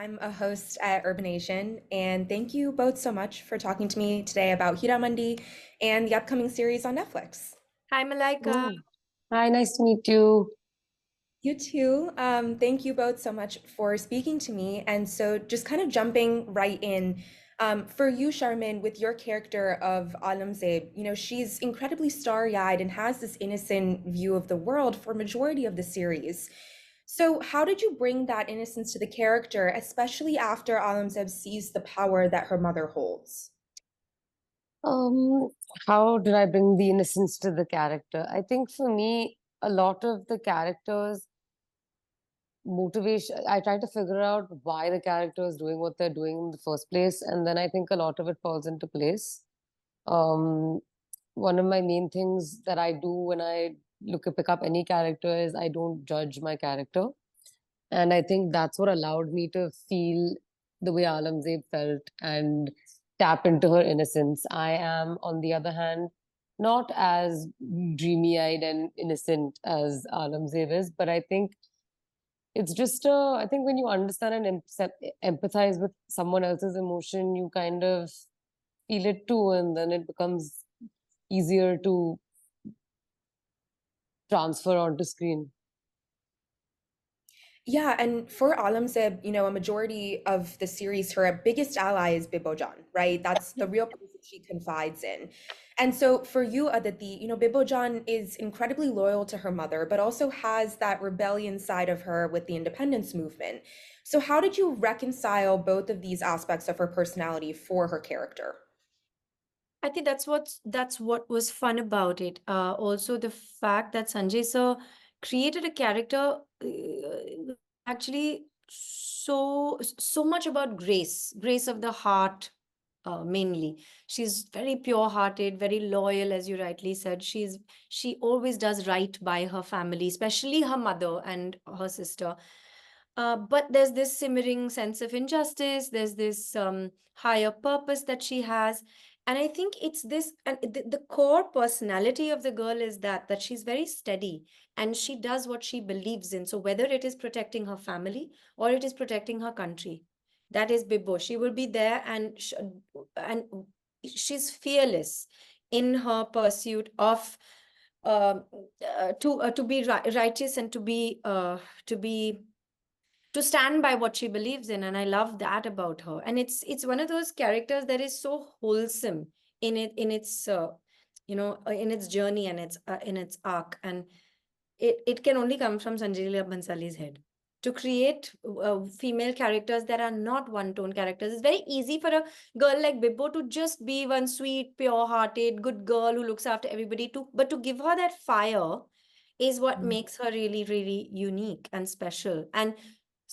I'm a host at Urbanation, and thank you both so much for talking to me today about Heeramandi and the upcoming series on Netflix. Hi, Malaika. Oh, hi, nice to meet you. You too. Thank you both so much for speaking to me. And so, just kind of jumping right in, for you, Sharmin, with your character of Alamzeb, she's incredibly starry-eyed and has this innocent view of the world for majority of the series. So, how did you bring that innocence to the character, especially after Alamzeb sees the power that her mother holds? Um, how did I bring the innocence to the character? I think for me, a lot of the characters' motivation, I try to figure out why the character is doing what they're doing in the first place, and then I think a lot of it falls into place. Um, One of my main things that I do when I pick up any character is I don't judge my character. And I think that's what allowed me to feel the way Alamzeb felt and tap into her innocence. I am, on the other hand, not as dreamy eyed and innocent as Alamzeb is, but I think it's just, I think when you understand and empathize with someone else's emotion, you kind of feel it too, and then it becomes easier to transfer onto screen. Yeah, and for Alamzeb, a majority of the series, her biggest ally is Bibojan, right? That's the real person she confides in. And so for you, Aditi, Bibojan is incredibly loyal to her mother, but also has that rebellion side of her with the independence movement. So how did you reconcile both of these aspects of her personality for her character? I think that's what was fun about it. Also, the fact that Sanjay sir created a character actually so much about grace of the heart. Mainly, she's very pure-hearted, very loyal, as you rightly said. She always does right by her family, especially her mother and her sister. But there's this simmering sense of injustice. There's this higher purpose that she has, and I think it's this. And the core personality of the girl is that she's very steady and she does what she believes in. So whether it is protecting her family or it is protecting her country, that is Bibbo. She will be there, and she's fearless in her pursuit of um to be righteous and to be to stand by what she believes in, and I love that about her. And it's one of those characters that is so wholesome in its in its journey and its in its arc. And it can only come from Sanjay Leela Bhansali's head to create female characters that are not one tone characters. It's very easy for a girl like Bibbo to just be one sweet, pure hearted, good girl who looks after everybody, but to give her that fire is what makes her really, really unique and special. And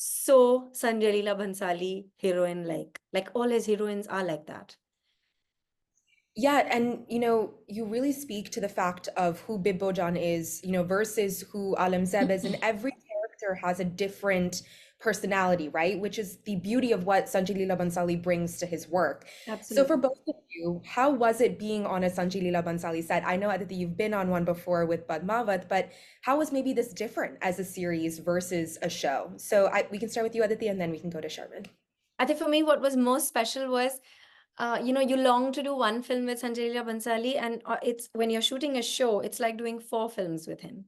so Sanjay Leela Bhansali, heroine like all his heroines are like that. Yeah, and you really speak to the fact of who Bibbojan is, versus who Alamzeb is, and every character has a different personality, right? Which is the beauty of what Sanjay Leela Bhansali brings to his work. So for Absolutely. both of you, how was it being on a Sanjay Leela Bhansali set? I know Aditi, you've been on one before with Padmavat, but how was maybe this different as a series versus a show? So we can start with you, Aditi, and then we can go to Sharmin. I think for me, what was most special was, you long to do one film with Sanjay Leela Bhansali, and it's when you're shooting a show, it's like doing four films with him.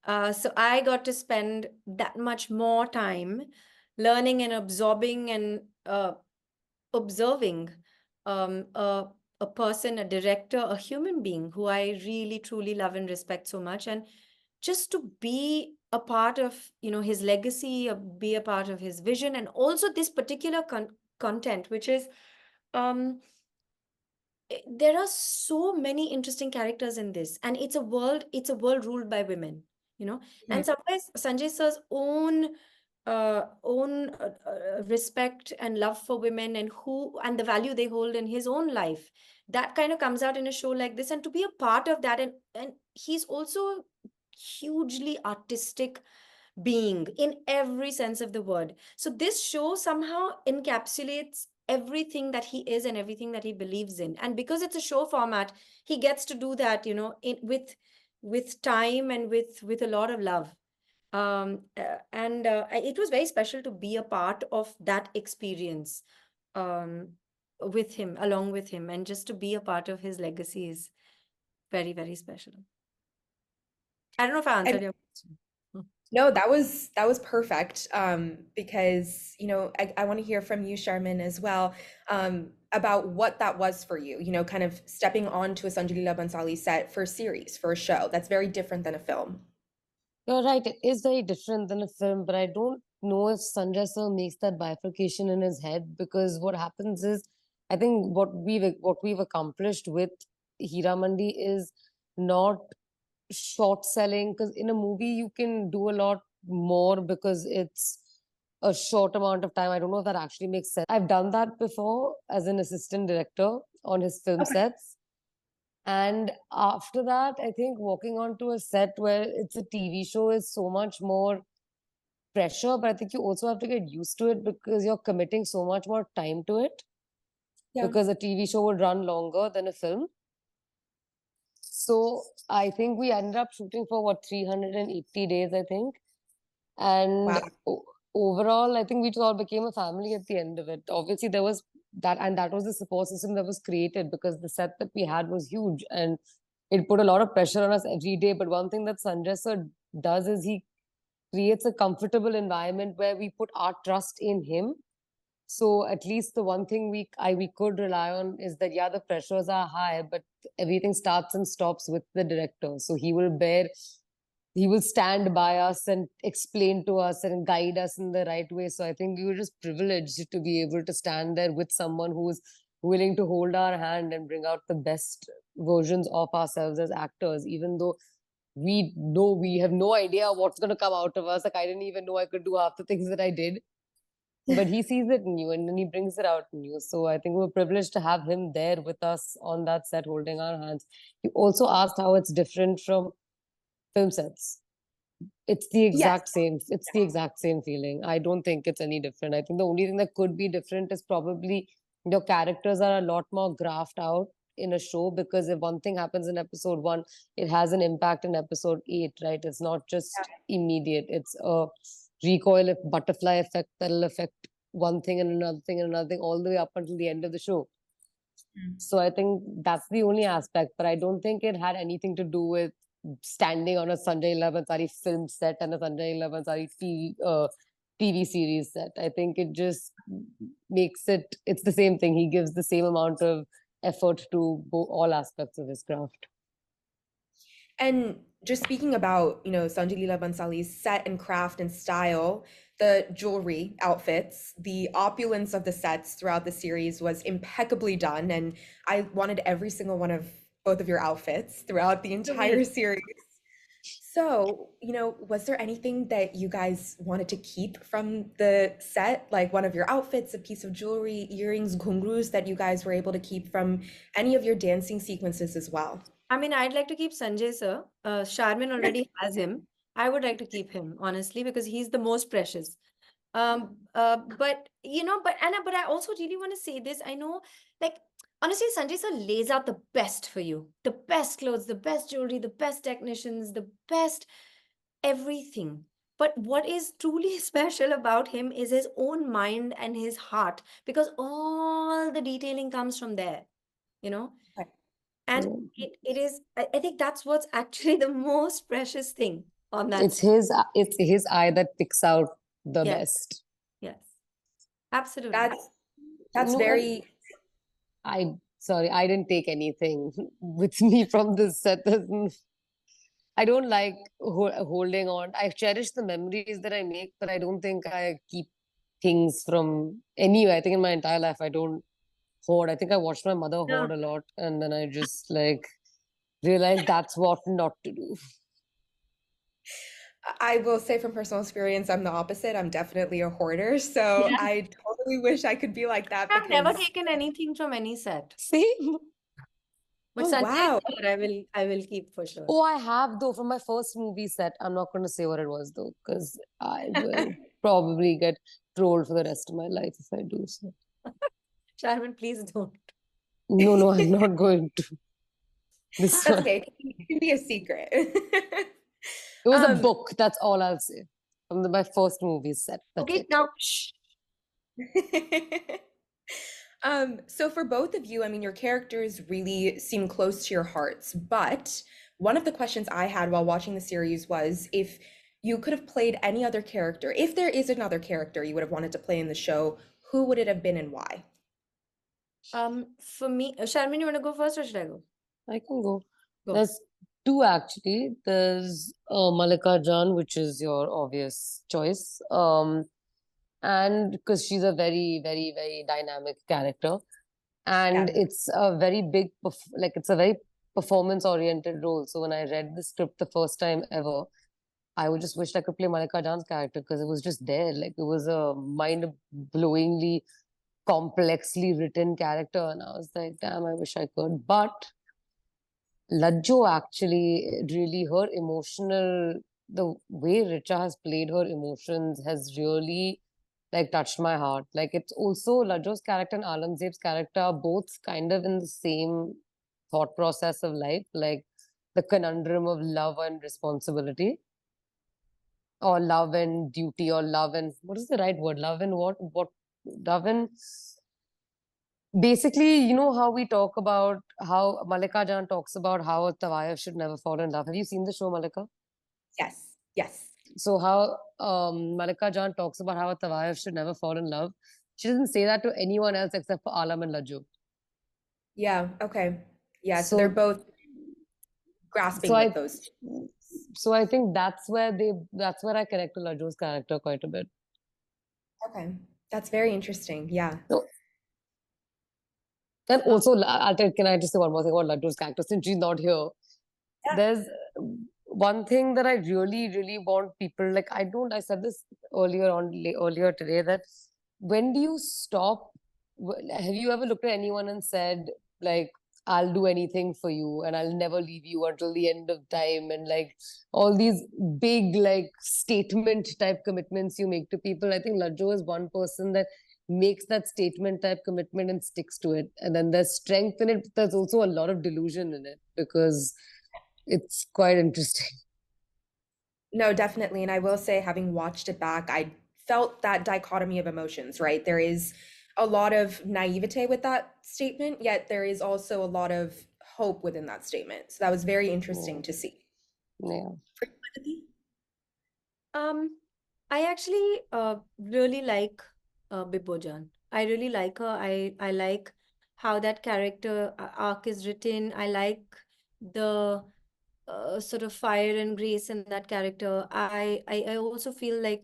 So I got to spend that much more time learning and absorbing and observing a person, a director, a human being who I really truly love and respect so much, and just to be a part of his legacy, be a part of his vision, and also this particular content, which is um there are so many interesting characters in this, and it's a world ruled by women, and sometimes Sanjay sir's own respect and love for women and who and the value they hold in his own life, that kind of comes out in a show like this, and to be a part of that. And he's also hugely artistic being in every sense of the word. So this show somehow encapsulates everything that he is and everything that he believes in. And because it's a show format, he gets to do that, with time and with a lot of love. It was very special to be a part of that experience um, with him, along with him, and just to be a part of his legacy is very, very special. I don't know if I And answered your question. no, that was perfect. Because I want to hear from you, Sharmin, as well, about what that was for you. Kind of stepping onto a Sanjay Leela Bhansali set for a series, for a show. That's very different than a film. You're right, it is very different than a film, but I don't know if Sanjay sir makes that bifurcation in his head, because what happens is, I think what we've accomplished with Heeramandi is not short selling, because in a movie you can do a lot more because it's a short amount of time. I don't know if that actually makes sense. I've done that before as an assistant director on his film Okay. sets. And after that, I think walking onto a set where it's a TV show is so much more pressure, but I think you also have to get used to it because you're committing so much more time to it, Yeah. because a TV show would run longer than a film. So I think we ended up shooting for what, 380 days, I think. And Wow. overall, I think we just all became a family at the end of it. Obviously, there was that, and that was the support system that was created, because the set that we had was huge and it put a lot of pressure on us every day. But one thing that Sanjay sir does is he creates a comfortable environment where we put our trust in him. So at least the one thing we could rely on is that, yeah, the pressures are high, but everything starts and stops with the director. So he will stand by us and explain to us and guide us in the right way. So I think we were just privileged to be able to stand there with someone who is willing to hold our hand and bring out the best versions of ourselves as actors, even though we know we have no idea what's going to come out of us. Like, I didn't even know I could do half the things that I did, but he sees it in you and then he brings it out in you. So I think we're privileged to have him there with us on that set holding our hands. You also asked how it's different from film sets. Yes. It's the exact same feeling. I don't think it's any different. I think the only thing that could be different is probably your characters are a lot more graphed out in a show, because if one thing happens in episode 1, it has an impact in episode 8, right? It's not just immediate. It's a recoil, butterfly effect that'll affect one thing and another thing and another thing all the way up until the end of the show. Mm. So I think that's the only aspect, but I don't think it had anything to do with standing on a Sanjay Leela Bhansali film set and a Sanjay Leela Bhansali TV series set. I think it just it's the same thing. He gives the same amount of effort to all aspects of his craft. And just speaking about, Sanjay Leela Bhansali's set and craft and style, the jewelry, outfits, the opulence of the sets throughout the series was impeccably done. And I wanted every single one of both of your outfits throughout the To me, entire series. So, was there anything that you guys wanted to keep from the set? Like one of your outfits, a piece of jewelry, earrings, ghungroos that you guys were able to keep from any of your dancing sequences as well? I mean, I'd like to keep Sanjay sir. Sharmin already has him. I would like to keep him, honestly, because he's the most precious. But but I also really want to say this. I know, like, honestly, Sanjay sir lays out the best for you. The best clothes, the best jewelry, the best technicians, the best everything. But what is truly special about him is his own mind and his heart, because all the detailing comes from there, you know? Okay. And Yeah. it is, I think that's what's actually the most precious thing on that It's set. his eye that picks out the Yes, best. yes, absolutely. That's No, and very I didn't take anything with me from this set. I don't like holding on. I cherish the memories that I make, but I don't think I keep things from anywhere. I think in my entire life, I don't hoard. I think I watched my mother No. hoard a lot, and then I just like realized that's what not to do. I will say from personal experience, I'm the opposite. I'm definitely a hoarder. So Yeah. I totally wish I could be like that I've never because, taken anything from any set. Same. But oh, Sanjay wow. sir, I will keep for sure. Oh, I have though from my first movie set. I'm not going to say what it was though, because I will probably get trolled for the rest of my life if I do so. Sharman, please don't. No, no, I'm not going to. This That's one. okay. It can be a secret. It was a Um, book. That's all I'll say. From my first movie set. That's Okay, it. now shh. So for both of you, I mean, your characters really seem close to your hearts, but one of the questions I had while watching the series was if you could have played any other character, if there is another character you would have wanted to play in the show, who would it have been and why? For me, Sharmin, you want to go first or should I go? I can go. Go. There's two actually. There's Malika Jan, which is your obvious choice. And because she's a very, very, very dynamic character. And Yeah. it's a very big, like it's a very performance oriented role. So when I read the script the first time ever, I would just wish I could play Malika Jan's character because it was just there. Like it was a mind-blowingly, complexly written character. And I was like, damn, I wish I could. But Lajjo actually really her emotional the way Richa has played her emotions has really like touched my heart. Like it's also Lajjo's character and Alamzeb's character are both kind of in the same thought process of life, like the conundrum of love and responsibility, or love and duty, or love and what is the right word? Love and what love and basically, you know how we talk about how Malika Jan talks about how a Tawaya should never fall in love. Have you seen the show, Malika? Yes. Yes. So how Malika Jan talks about how a Tawaya should never fall in love. She doesn't say that to anyone else except for Alam and Lajju. Yeah. Okay. Yeah. So they're So both so grasping I with those. so I think that's where I connect to Lajju's character quite a bit. Okay. That's very interesting. Yeah. So and Uh, also can I just say one more thing about Lajju's character since she's not here? Yeah. There's one thing that I really, really want people like I said this earlier today that when do you stop? Have you ever looked at anyone and said like I'll do anything for you and I'll never leave you until the end of time and like all these big like statement type commitments you make to people? I think Lajjo is one person that makes that statement type commitment and sticks to it. And then there's strength in it. There's also a lot of delusion in it because it's quite interesting. No, definitely. And I will say, having watched it back, I felt that dichotomy of emotions, right? There is a lot of naivete with that statement, yet there is also a lot of hope within that statement. So that was very interesting Yeah. to see. Yeah. For you, Aditi? Um, I actually really like Bibojan. I really like her. I like how that character arc is written. I like the sort of fire and grace in that character. I also feel like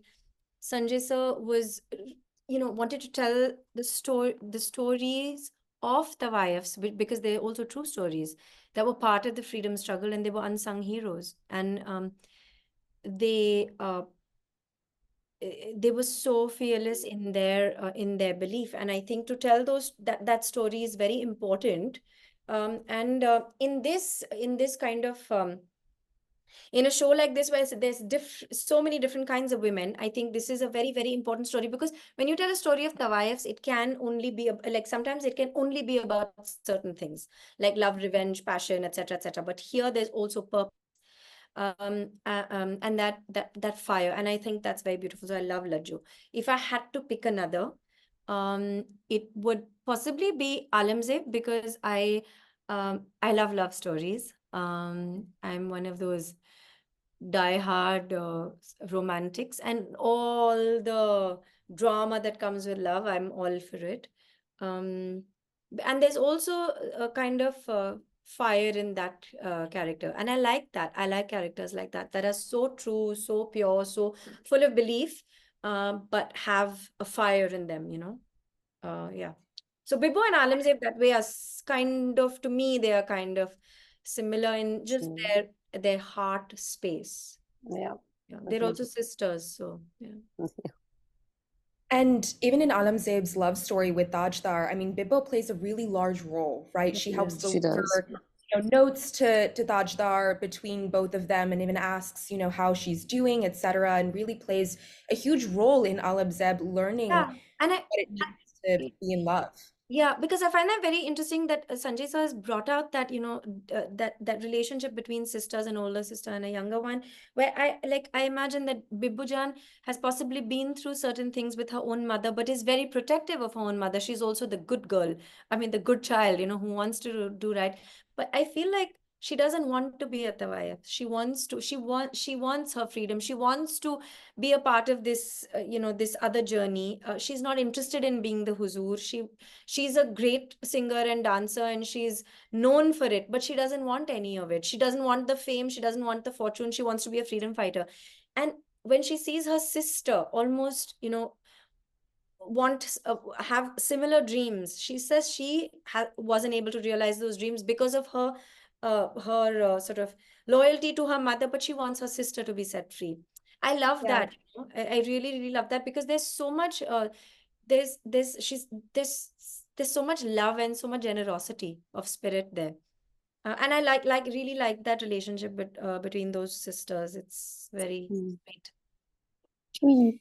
Sanjay sir was, wanted to tell the stories of the wives because they're also true stories that were part of the freedom struggle and they were unsung heroes. And they they were so fearless in their belief, and I think to tell that story is very important. And in this kind of in a show like this where there's so many different kinds of women, I think this is a very, very important story because when you tell a story of Tawayefs, it can only be like sometimes it can only be about certain things like love, revenge, passion, etc., etc. But here there's also purpose, and that fire, and I think that's very beautiful. So I love Lajju. If I had to pick another, it would possibly be Alamzeb because I love stories. I'm one of those die-hard romantics, and all the drama that comes with love, I'm all for it. Um, and there's also a kind of fire in that character, and I like that. I like characters like that are so true, so pure, so full of belief, but have a fire in them, yeah. So Bibo and Alamzeb that way are kind of, to me, they are kind of similar in just Mm. their heart space. Yeah. Yeah, they're Agreed. also sisters, so yeah. And even in Alamzeb's love story with Dajdar, I mean, Bibbo plays a really large role, right? She helps She does. deliver, notes to Dajdar between both of them and even asks, how she's doing, etc., and really plays a huge role in Alamzeb learning Yeah, and what it means to be in love. Yeah, because I find that very interesting that Sanjay sir has brought out that, that relationship between sisters, an older sister and a younger one, where I imagine that Bibbujan has possibly been through certain things with her own mother, but is very protective of her own mother. She's also the good girl. I mean, the good child, who wants to do right. But I feel like she doesn't want to be at the YF. She wants her freedom. She wants to be a part of this, this other journey. She's not interested in being the huzur. She's a great singer and dancer, and she's known for it, but she doesn't want any of it. She doesn't want the fame, she doesn't want the fortune. She wants to be a freedom fighter. And when she sees her sister almost, want have similar dreams, she says she wasn't able to realize those dreams because of sort of loyalty to her mother, but she wants her sister to be set free. I love Yeah. that. I really really love that, because there's so much there's she's there's so much love and so much generosity of spirit there. And I really like that relationship between those sisters. It's very Mm. sweet. Sweet.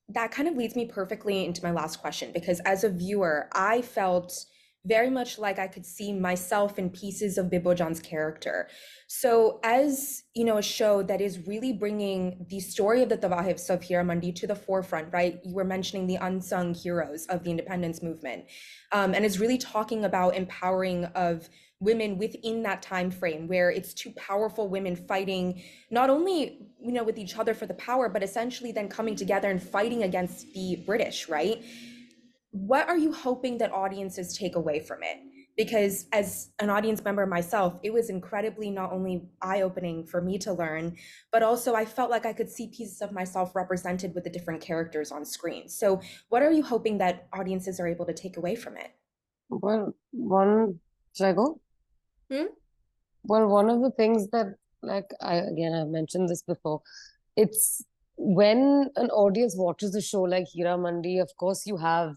That kind of leads me perfectly into my last question because as a viewer, I felt very much like I could see myself in pieces of Bibojan's character. So, as you know, a show that is really bringing the story of the Tawahifs of Heeramandi to the forefront, right? You were mentioning the unsung heroes of the independence movement, and is really talking about empowering of women within that time frame where it's two powerful women fighting not only with each other for the power, but essentially then coming together and fighting against the British, right? What are you hoping that audiences take away from it? Because as an audience member myself, it was incredibly not only eye-opening for me to learn, but also I felt like I could see pieces of myself represented with the different characters on screen. So what are you hoping that audiences are able to take away from it? Well, one, should I go? Hmm? Well, one of the things that, like, I've mentioned this before, it's when an audience watches a show like Hira Mandi, of course, you have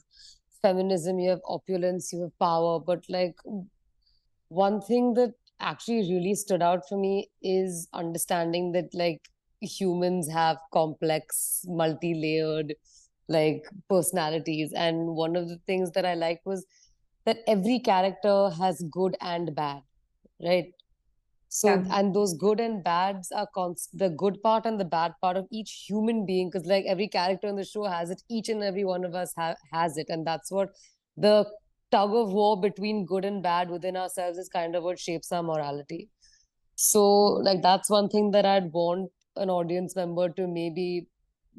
feminism, you have opulence, you have power, but like, one thing that actually really stood out for me is understanding that, like, humans have complex, multi-layered, like, personalities. And one of the things that I liked was that every character has good and bad, right? So, Yeah. and those good and bads are the good part and the bad part of each human being, because like every character in the show has it, each and every one of us has it. And that's what the tug of war between good and bad within ourselves is kind of what shapes our morality. So, like, that's one thing that I'd want an audience member to maybe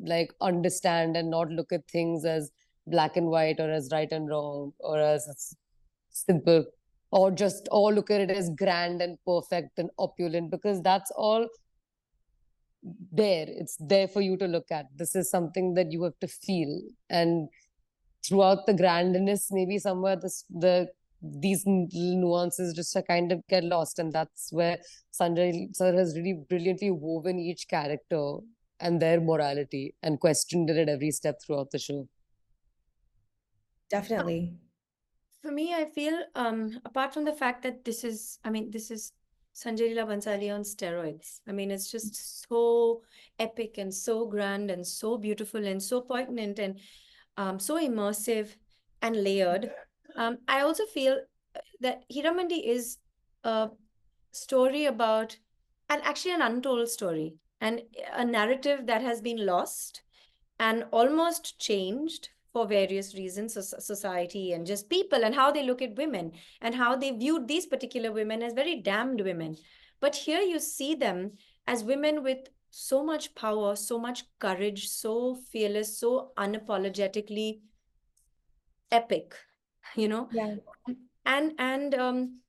like understand and not look at things as black and white or as right and wrong or as simple, or just or look at it as grand and perfect and opulent, because that's all there. It's there for you to look at. This is something that you have to feel. And throughout the grandness, maybe somewhere these little nuances just kind of get lost. And that's where Sanjay sir has really brilliantly woven each character and their morality and questioned it at every step throughout the show. Definitely. For me, I feel, apart from the fact that this is Sanjay Leela Bhansali on steroids. I mean, it's just so epic and so grand and so beautiful and so poignant and so immersive and layered. I also feel that Hiramandi is a story about, and actually an untold story, and a narrative that has been lost and almost changed for various reasons, society and just people, and how they look at women and how they viewed these particular women as very damned women. But here you see them as women with so much power, so much courage, so fearless, so unapologetically epic, you know. Yeah. And and um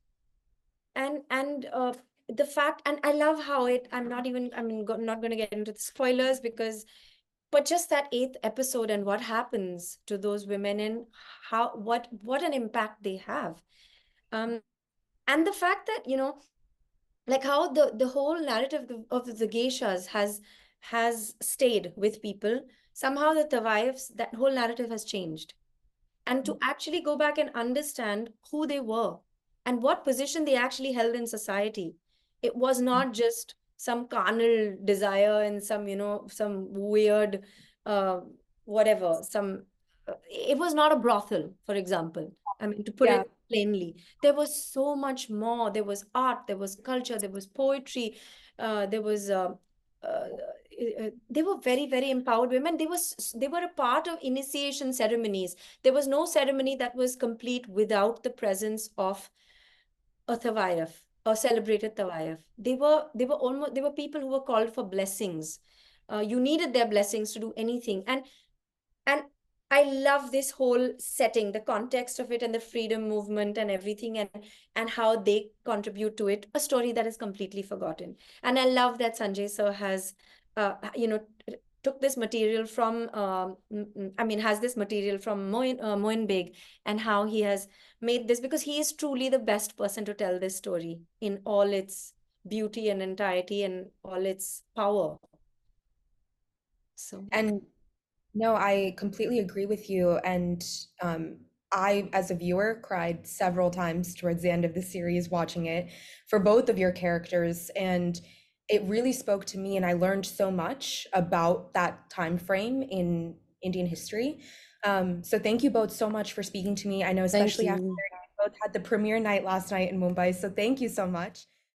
and and uh the fact, and I love how it, not going to get into the spoilers, because but just that eighth episode and what happens to those women, and how what an impact they have. um and the fact that, like how the whole narrative of the geishas has stayed with people. Somehow the Tawaiifs, that whole narrative has changed, and to actually go back and understand who they were and what position they actually held in society. It was not just some carnal desire and some, some weird, uh, whatever, some. it was not a brothel, for example. I mean, to put Yeah. it plainly, there was so much more. There was art, there was culture, there was poetry, there was. They were very, very empowered women. They were a part of initiation ceremonies. There was no ceremony that was complete without the presence of a tawayaf, a celebrated tawayaf. They were people who were called for blessings. You needed their blessings to do anything, and I love this whole setting, the context of it, and the freedom movement and everything, and how they contribute to it. A story that is completely forgotten, and I love that Sanjay sir has, you know, took this material from, I mean, has this material from Moin Beg, and how he has made this, because he is truly the best person to tell this story in all its beauty and entirety and all its power. So yeah. And no, I completely agree with you. And I, as a viewer, cried several times towards the end of the series watching it for both of your characters. And it really spoke to me, and I learned so much about that time frame in Indian history. So thank you both so much for speaking to me. I know, Thank especially after you. you both had the premiere night last night in Mumbai. So thank you so much.